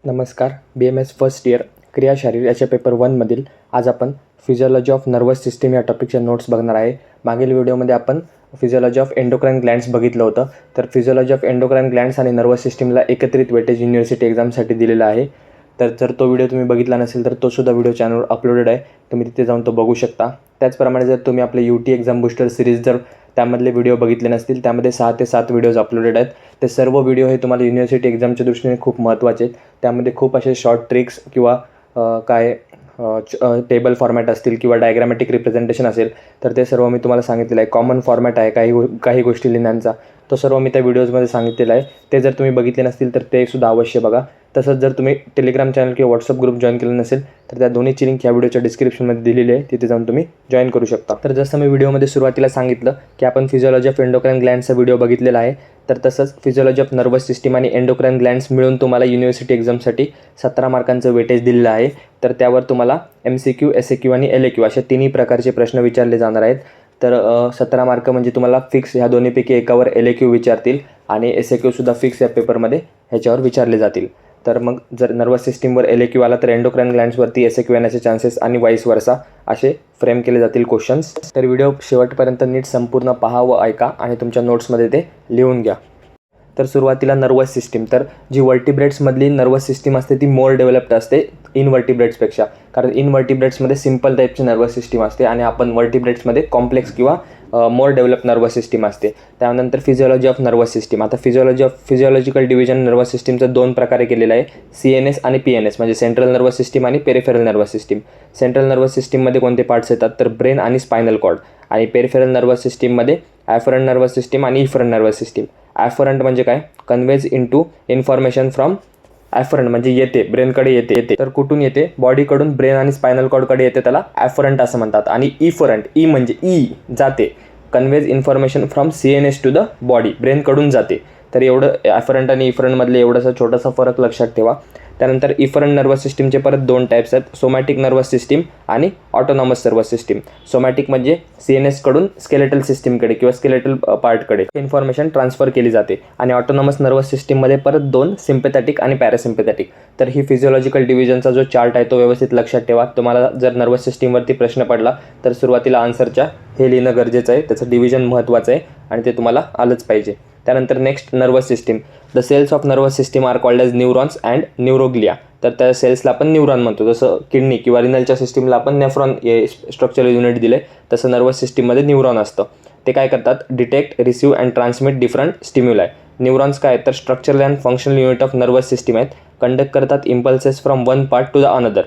नमस्कार. BMS first year क्रियाशारीर याच्या paper 1मधील आज आपण फिजिओलॉजी ऑफ नर्वस सिस्टीम या टॉपिकच्या नोट्स बघणार आहे. मागील व्हिडिओमध्ये आपण फिजिओलॉजी ऑफ एंडोक्राइन ग्लँड्स बघितलं होतं. तर फिजिओलॉजी ऑफ एंडोक्राइन ग्लँड्स आणि नर्वस सिस्टीमला एकत्रित वेटेज युनिव्हर्सिटी एक्झामसाठी दिलेला आहे. तर जर तो व्हिडिओ तुम्ही बघितला नसेल तर तो सुद्धा व्हिडिओ चॅनलवर अपलोडेड आहे. तुम्ही तिथे जाऊन तो बघू शकता. त्याचप्रमाणे जर तुम्ही आपले UT एक्झाम बूस्टर सिरीज जर त्यामधले व्हिडिओ बघितले नसतील, त्यामध्ये 6 ते 7 व्हिडिओज अपलोडेड आहेत. ते सर्व व्हिडिओ हे तुम्हाला युनिव्हर्सिटी एक्झामच्या दृष्टीने खूप महत्त्वाचे आहेत. त्यामध्ये खूप असे शॉर्ट ट्रिक्स किंवा टेबल फॉर्मॅट असतील किंवा डायग्रामॅटिक रिप्रेझेंटेशन असेल तर ते सर्व मी तुम्हाला सांगितलेलं आहे. कॉमन फॉर्मॅट आहे काही गोष्टी लिहिण्याचा, तो सर्व मी त्या व्हिडिओजमध्ये सांगितलेला आहे. ते जर तुम्ही बघितले नसतील तर ते सुद्धा अवश्य बघा. तसंच जर तुम्ही टेलिग्राम चॅनल किंवा व्हॉट्सअप ग्रुप जॉईन केलं नसेल तर त्या दोन्हीची लिंक ह्या व्हिडिओच्या डिस्क्रिप्शनमध्ये दिलेली आहे. तिथे जाऊन तुम्ही जॉईन करू शकता. तर जसं मी व्हिडिओमध्ये सुरुवातीला सांगितलं की आपण फिजिओलॉजी ऑफ एंडोक्राइन ग्लँड्सचा व्हिडिओ बघितलेला आहे. तर तसंच फिजिओलॉजी ऑफ नर्वस सिस्टीम आणि एंडोक्राइन ग्लँड्स मिळून तुम्हाला युनिव्हर्सिटी एक्झामसाठी 17 मार्कांचं वेटेज दिलेलं आहे. तर त्यावर तुम्हाला MCQ, SAQ आणि LAQ अशा तिन्ही प्रकारचे प्रश्न विचारले जाणार आहेत. तर 17 मार्क म्हणजे तुम्हाला फिक्स ह्या दोन्हीपैकी एकावर LAQ विचारतील आणि SAQ सुद्धा फिक्स या पेपरमध्ये ह्याच्यावर विचारले जातील. तर मग जर नर्वस सिस्टीमवर LAQ आला तर एंडोक्राइन ग्लँड्सवरती SAQ येण्याचे चान्सेस आणि वाईस वर्सा असे फ्रेम केले जातील क्वेश्चन्स. तर व्हिडिओ शेवटपर्यंत नीट संपूर्ण पहा व ऐका आणि तुमच्या नोट्समध्ये ते लिहून घ्या. तर सुरुवातीला नर्वस सिस्टीम. तर जी वर्टिब्रेट्समधली नर्वस सिस्टीम असते ती मोर डेव्हलप्ड असते इनवर्टिब्रेट्सपेक्षा. कारण इनवर्टिब्रेट्समध्ये सिम्पल टाईपची नर्वस सिस्टीम असते आणि आपण वर्टिब्रेट्समध्ये कॉम्प्लेक्स किंवा मोर डेव्हलप नर्वस सिस्टीम असते. त्यानंतर फिजिओलॉजी ऑफ नर्वस सिस्टीम. आता फिजिओलॉजिकल डिव्हिजन नर्वस सिस्टीमचं 2 प्रकारे केलेलं आहे, CNS आणि PNS म्हणजे सेंट्रल नर्वस सिस्टीम आणि peripheral nervous system. Central nervous सिस्टीममध्ये कोणते पार्ट्स येतात तर ब्रेन आणि स्पायनल कॉर्ड, आणि पेरिफेरल नर्वस सिस्टीममध्ये ॲफरंट नर्वस सिस्टीम आणि इफरंट नर्वस सिस्टीम. ॲफरंट म्हणजे काय? कन्वेज इनटू इन्फॉर्मेशन फ्रॉम ॲफरंट म्हणजे येते, ब्रेनकडे येते. तर कुठून येते? बॉडीकडून ब्रेन आणि स्पायनल कॉर्डकडे येते, त्याला ॲफरंट असं म्हणतात. आणि इफरंट, ई म्हणजे जाते, conveys information from CNS to the body, ब्रेनकडून जाते. तर एवढं ॲफरंट आणि इफरंटमधले एवढासा छोटासा फरक लक्षात ठेवा. त्यानंतर इफरंट नर्वस सिस्टीमचे परत 2 टाईप्स आहेत, सोमॅटिक नर्वस सिस्टीम आणि ऑटोनॉमस नर्वस सिस्टीम. सोमॅटिक म्हणजे CNS कडून स्केलेटल सिस्टीमकडे किंवा स्केलेटल पार्टकडे इन्फॉर्मेशन ट्रान्सफर केली जाते. आणि ऑटोनॉमस नर्वस सिस्टीममध्ये परत 2 सिम्पॅथॅटिक आणि पॅरासिम्पॅथॅटिक. तर ही फिजिओलॉजिकल डिव्हिजनचा जो चार्ट आहे तो व्यवस्थित लक्षात ठेवा. तुम्हाला जर नर्वस सिस्टीमवरती प्रश्न पडला तर सुरुवातीला आन्सरच्या हे लिहिणं गरजेचं आहे. त्याचं डिव्हिजन महत्त्वाचं आहे आणि ते तुम्हाला आलंच पाहिजे. त्यानंतर next nervous system. The cells of nervous system are called as neurons and neuroglia. तर त्या सेल्सला आपण न्यूरॉन म्हणतो. जसं किडनी किंवा रिनलच्या सिस्टीमला आपण नेफ्रॉन हे स्ट्रक्चरल युनिट दिले, तसं नर्वस सिस्टीममध्ये न्यूरॉन असतं. ते काय करतात? Detect, receive and transmit different stimuli. Neurons काय तर structural and functional unit of nervous system आहेत. कंडक्ट करतात impulses from one part two the another.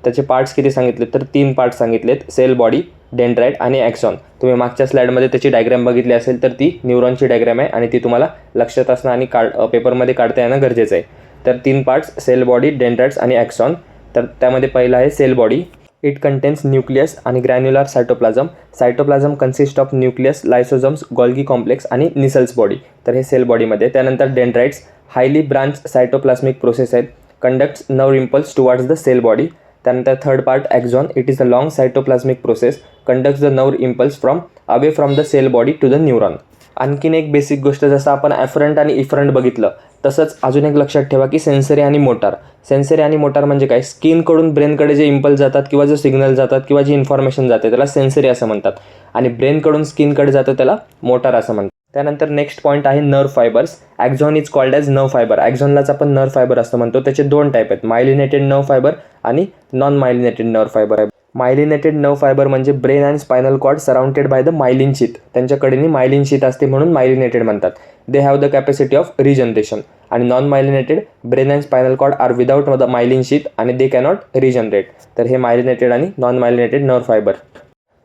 त्याचे पार्ट्स किती सांगितले तर 3 पार्ट्स सांगितलेत, सेल बॉडी, डेंड्राइट आणि ॲक्सॉन. तुम्ही मागच्या स्लाइडमध्ये त्याची डायग्राम बघितली असेल तर ती न्यूरॉनची डायग्राम आहे आणि ती तुम्हाला लक्षात असणं आणि पेपरमध्ये काढता येणं गरजेचं आहे. तर 3 पार्ट्स, सेल बॉडी, डेंड्राइट्स आणि ॲक्सॉन. तर त्यामध्ये पहिला आहे cell body. It contains nucleus आणि granular cytoplasm. Cytoplasm consist of nucleus, lysosomes, Golgi complex आणि निसल्स बॉडी. तर हे सेल बॉडीमध्ये. त्यानंतर dendrites highly branch cytoplasmic process आहेत, conducts nerve impulse towards the cell body. त्यानंतर third part axon. It is a long cytoplasmic process, conducts the nerve impulse from away from the cell body to the neuron. आणखीन एक basic गोष्ट, जसं आपण ॲफरंट आणि efferent बघितलं तसंच अजून एक लक्षात ठेवा की सेन्सरी आणि मोटार. सेन्सरी आणि मोटार म्हणजे काय? स्किनकडून ब्रेनकडे जे इम्पल्स जातात किंवा जो सिग्नल जातात किंवा जी इन्फॉर्मेशन जाते त्याला सेन्सरी असं म्हणतात, आणि ब्रेनकडून स्किनकडे जातं त्याला मोटार असं म्हणतात. त्यानंतर नेक्स्ट पॉईंट आहे nerve fibres. Axon is called as nerve fibre. ॲक्झॉनलाच आपण नर्व फायबर असं म्हणतो. त्याचे 2 टाईप आहेत, मायलिनेटेड नर्व फायबर आणि non myelinated nerve fibre. Myelinated nerve fibre म्हणजे brain and spinal cord surrounded by the myelin sheath. त्यांच्याकडेनी मायलिन शीथ असते म्हणून मायलिनेटेड म्हणतात. They have the capacity of regeneration. आणि non myelinated, brain and spinal cord are without the myelin sheath आणि दे cannot regenerate. तर हे myelinated आणि non myelinated nerve fibre.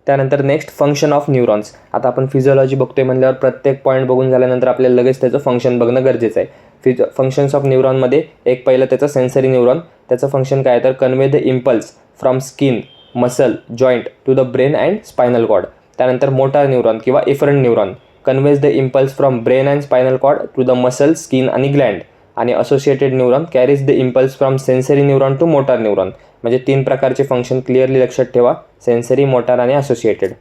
त्यानंतर नेक्स्ट फंक्शन ऑफ न्यूरॉन्स. आता आपण फिजिओलॉजी बघतोय म्हणल्यावर प्रत्येक पॉईंट बघून झाल्यानंतर आपल्याला लगेच त्याचं फंक्शन बघणं गरजेचं आहे. फंक्शन्स ऑफ न्यूरॉनमध्ये एक पहिलं त्याचं सेन्सरी न्यूरॉन. त्याचं फंक्शन काय तर convey the impulse from skin, muscle, joint to the brain and spinal cord. त्यानंतर मोटार न्यूरॉन किंवा efferent neuron conveys the impulse from brain and spinal cord to the muscle, skin आणि gland. आणि associated neuron carries the impulse from sensory neuron to motor neuron. म्हणजे 3 प्रकारचे function clearly लक्षात ठेवा, sensory, motor आणि associated.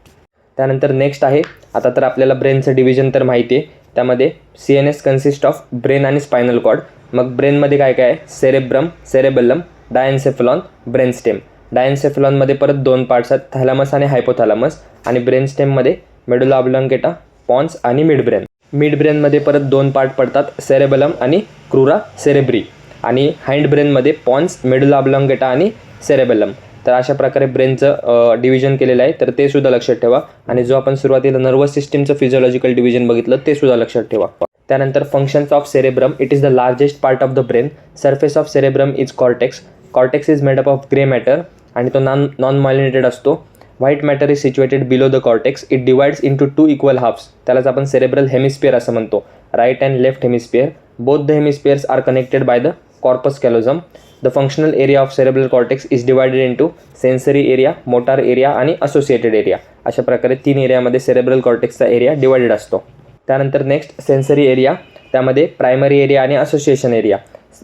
त्यानंतर next आहे, आता तर आपल्याला ब्रेनचं डिव्हिजन तर माहिती आहे त्यामध्ये CNS कन्सिस्ट ऑफ ब्रेन आणि स्पायनल कॉर्ड. मग ब्रेनमध्ये काय काय आहे? Cerebrum, cerebellum, diencephalon, brainstem. डायन्सेफलॉनमध्ये परत 2 पार्ट्स आहेत, थॅलॅमस आणि हायपोथॅलॅमस. आणि ब्रेनस्टेममध्ये मेडुला ऑब्लॉंगेटा, पॉन्स आणि मिड ब्रेन. मिड ब्रेनमध्ये परत 2 पार्ट पडतात, सेरेबेलम आणि क्रुरा सेरेब्री. आणि हाइंड ब्रेनमध्ये पॉन्स, मेडुला ऑब्लॉंगेटा आणि सेरेबेलम. तर अशा प्रकारे ब्रेनचं डिव्हिजन केलेलं आहे, तर ते सुद्धा लक्षात ठेवा. आणि जो आपण सुरुवातीला नर्वस सिस्टीमचं फिजिओलॉजिकल डिव्हिजन बघितलं ते सुद्धा लक्षात ठेवा. त्यानंतर functions of cerebrum. It is the largest part of the brain. Surface of cerebrum is cortex. Cortex is made up of grey matter आणि तो नॉन मायलिनेटेड असतो. White matter is situated below the cortex. It divides into 2 equal halves. त्यालाच आपण cerebral hemisphere असं म्हणतो, right and left hemisphere. Both the hemispheres are connected by the corpus callosum. The functional area of cerebral cortex is divided into sensory area, motor area आणि associated area. अशा प्रकारे 3 एरियामध्ये cerebral कॉर्टेक्सचा area divided असतो. त्यानंतर next sensory area. त्यामध्ये primary area आणि association area.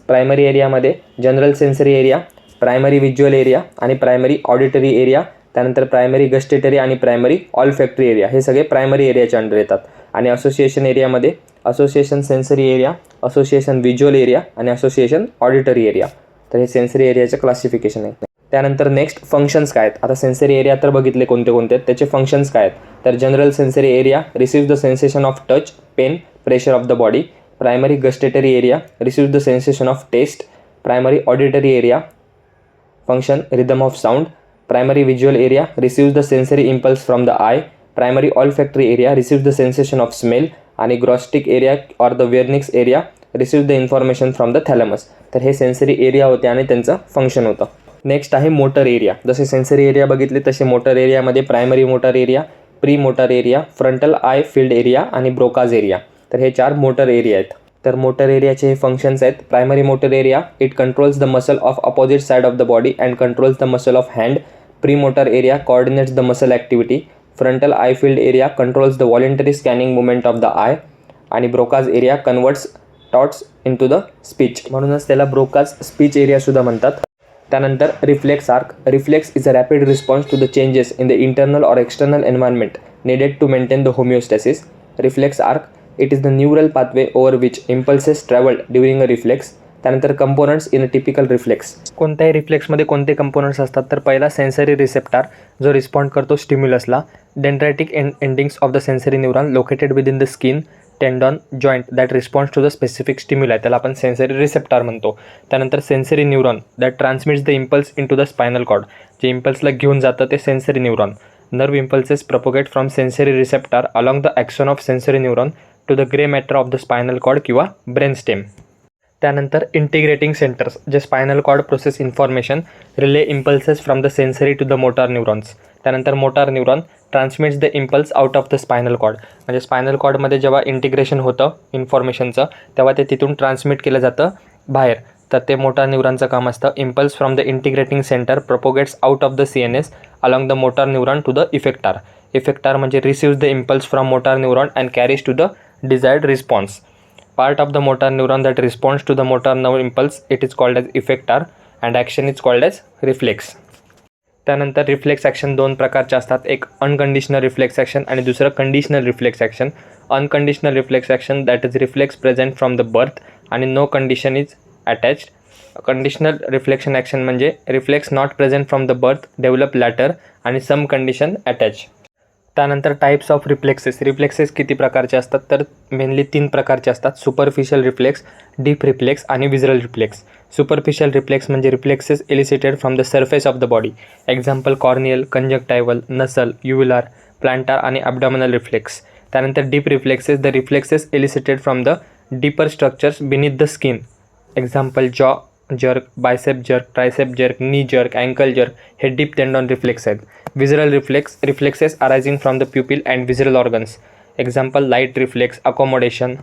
Primary एरियामध्ये general sensory area, primary visual area आणि प्रायमरी ऑडिटरी एरिया. त्यानंतर प्रायमरी गस्टेटरी आणि प्रायमरी ऑल्फॅक्टरी एरिया, हे सगळे प्रायमरी एरियाच्या अंडर येतात. आणि असोसिएशन एरियामध्ये association sensory area, association visual area आणि असोसिएशन ऑडिटरी एरिया. तर हे सेन्सरी एरियाचं क्लासिफिकेशन आहे. त्यानंतर नेक्स्ट फंक्शन्स काय आहेत? आता सेन्सरी एरिया तर बघितले कोणते कोणते आहेत, त्याचे फंक्शन्स काय आहेत? तर general sensory area receive the sensation of touch, pain, pressure of the body. Primary gustatory area receive the sensation of taste. Primary auditory area function rhythm of sound. Primary visual area receive the sensory impulse from the eye. Primary olfactory area receive the sensation of smell. आणि gnostic area or the Wernicke's area receive the information from the thalamus. तर हे sensory area होते आणि त्यांचं function होतं. Next आहे motor area. जसे sensory area बघितले तसे मोटर एरियामध्ये primary motor area, pre motor area, frontal eye field area आणि ब्रोकाज एरिया. तर हे 4 मोटर एरिया आहेत. तर मोटर एरियाचे हे फंक्शन्स आहेत. Primary motor area it controls the muscle of opposite side of the body and controls the muscle of hand. Premotor area coordinates the muscle activity. Frontal eye field area controls the voluntary scanning movement of the eye. आणि Broca's area converts thoughts into the speech, म्हणूनच त्याला Broca's speech area सुद्धा म्हणतात. त्यानंतर reflex arc. Reflex is a rapid response to the changes in the internal or external environment needed to maintain the homeostasis. Reflex arc, it is the neural pathway over which impulses travel during a reflex. त्यानंतर components in a typical reflex. कोणत्याही रिफ्लेक्समध्ये कोणते components असतात? तर पहिला sensory receptor जो respond करतो स्टिम्युलसला. Dendritic endings of the sensory neuron located within the skin, tendon, joint that responds to the specific stimuli, त्याला आपण सेन्सरी रिसेप्टार म्हणतो. त्यानंतर sensory neuron that transmits the impulse into the spinal cord, जे इम्पल्सला घेऊन जातं ते sensory neuron. Nerve impulses propagate from sensory receptor along the axon of sensory neuron to the gray matter of the spinal cord किंवा brainstem. त्यानंतर integrating centres जे spinal cord process information relay impulses from the sensory to the motor neurons. त्यानंतर motor neuron transmits the impulse out of the spinal cord, म्हणजे spinal कॉर्डमध्ये जेव्हा integration होतं इन्फॉर्मेशनचं तेव्हा ते तिथून ट्रान्समिट केलं जातं बाहेर. तर ते मोटार न्यूरॉनचं काम असतं. Impulse from the integrating centre propagates out of the CNS along the motor neuron to the effector. Effector म्हणजे receives the impulse from motor neuron and carries to the desired response. Part of the motor neuron that responds to the motor nerve impulse, it is called as effector and action is called as reflex. त्यानंतर reflex action 2 प्रकारचे असतात. एक unconditional reflex action आणि दुसरं conditional reflex action. Unconditional reflex action that is reflex present from the birth आणि no condition is attached. Conditional reflection action म्हणजे reflex not present from the birth, develop later आणि some condition attach. त्यानंतर types of reflexes. Reflexes किती प्रकारचे असतात? तर mainly 3 प्रकारचे असतात. सुपरफिशियल रिफ्लेक्स, डीप रिफ्लेक्स आणि विजरल रिफ्लेक्स. सुपरफिशियल रिफ्लेक्स म्हणजे reflexes elicited from the surface of the body. Example corneal, conjunctival, nasal, uvular, plantar आणि ॲब्डॉमिनल रिफ्लेक्स. त्यानंतर deep reflexes, the reflexes elicited from the deeper structures beneath the skin. Example jaw jerk, bicep jerk, tricep jerk, knee jerk, ankle jerk हे deep tendon reflex आहेत. Visceral reflex, reflexes arising from the pupil and visceral organs. Example light reflex, accommodation.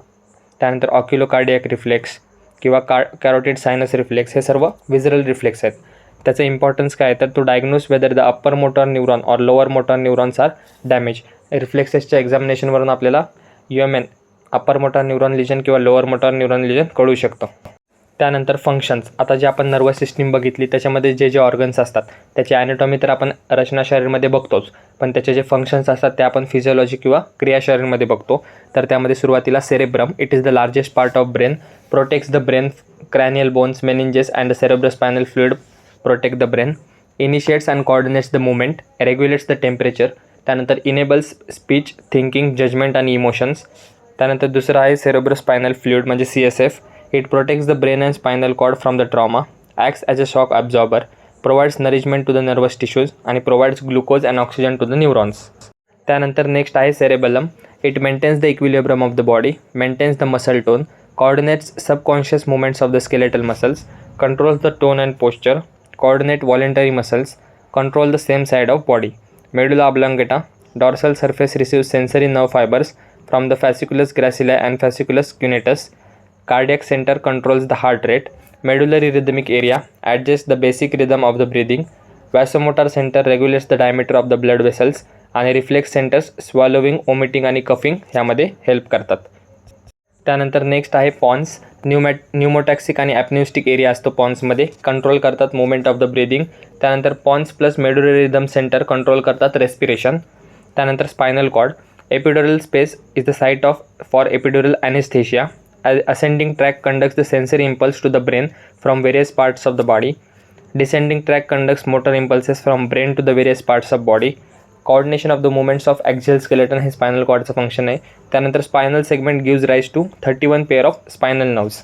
त्यानंतर oculocardiac reflex किंवा carotid sinus reflex हे सर्व visceral reflex आहेत. त्याचं importance काय आहे तर to diagnose whether the upper motor neuron or lower motor neurons are damage. रिफ्लेक्सेसच्या एक्झामिनेशनवरून आपल्याला UMN upper motor neuron lesion किंवा लोअर मोटर न्यूरॉन लिजन कळू शकतं. त्यानंतर फंक्शन्स. आता जे आपण नर्वस सिस्टीम बघितली त्याच्यामध्ये जे जे ऑर्गन्स असतात त्याची ॲनाटॉमी तर आपण रचना शरीरमध्ये बघतोच, पण त्याचे जे फंक्शन्स असतात ते आपण फिजिओलॉजी किंवा क्रिया शरीरमध्ये बघतो. तर त्यामध्ये सुरुवातीला cerebrum. It is the largest part of brain, protects the brain, cranial bones, meninges and the cerebrospinal fluid protect the brain. Initiates and coordinates the movement, regulates the temperature. त्यानंतर इनेबल्स स्पीच, थिंकिंग, जजमेंट आणि emotions. त्यानंतर दुसरं आहे cerebrospinal fluid म्हणजे CSF. It protects the brain and spinal cord from the trauma, acts as a shock absorber, provides nourishment to the nervous tissues आणि provides glucose and oxygen to the neurons. त्यानंतर next आहे cerebellum. It maintains the equilibrium of the body, maintains the muscle tone, coordinates subconscious movements of the skeletal muscles, controls the tone and posture, coordinate voluntary muscles, control the same side of body. Medulla oblongata. Dorsal surface receives sensory nerve fibers from the fasciculus gracilis and fasciculus cuneatus. Cardiac center controls the heart rate. Medullary rhythmic area adjusts the basic rhythm of the breathing. Vasomotor center regulates the diameter of the blood vessels आणि reflex centres स्वॉलोविंग, omitting आणि coughing ह्यामध्ये help करतात. त्यानंतर next आहे Pond's. न्यूमोटॅक्सिक आणि apneustic area असतो पॉन्समध्ये, control करतात मुवमेंट ऑफ द ब्रीदिंग. त्यानंतर pons plus medullary rhythm centre control करतात रेस्पिरेशन. त्यानंतर spinal cord. Epidural space is the site for epidural anaesthesia. Ascending track conducts the sensory impulse to the brain from various parts of the body. Descending track conducts motor impulses from brain to the various parts of body. Coordination of the movements of axial skeleton हे spinal कॉर्डचं function आहे. त्यानंतर spinal segment gives rise to 31 pair of spinal nerves.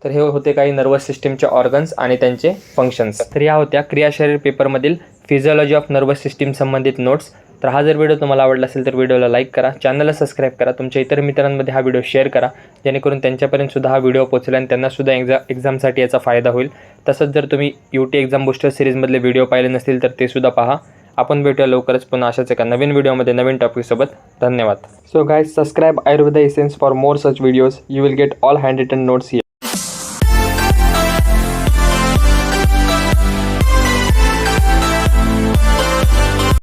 तर हे होते काही nervous सिस्टीमचे organs आणि त्यांचे फंक्शन्स. तर या होत्या क्रियाशरीर पेपरमधील फिजिओलॉजी ऑफ नर्वस सिस्टीम संबंधित नोट्स. तर हा जर व्हिडिओ तुम्हाला आवडला असेल तर व्हिडिओला लाईक करा, चॅनलला सबस्क्राईब करा, तुमच्या इतर मित्रांमध्ये हा व्हिडिओ शेअर करा, जेणेकरून त्यांच्यापर्यंत हा व्हिडिओ पोहोचेल आणि त्यांनासुद्धा एक्झामसाठी याचा फायदा होईल. तसंच जर तुम्ही UT एक्झाम बूस्टर सिरीजमधले व्हिडिओ पाहिले नसतील तर ते सुद्धा पहा. आपण भेटूया लवकरच पुन्हा अशाच एका नवीन व्हिडिओमध्ये नवीन टॉपिकसोबत. धन्यवाद. So guys, subscribe Ayurveda essence for more such videos. You will get all handwritten notes here.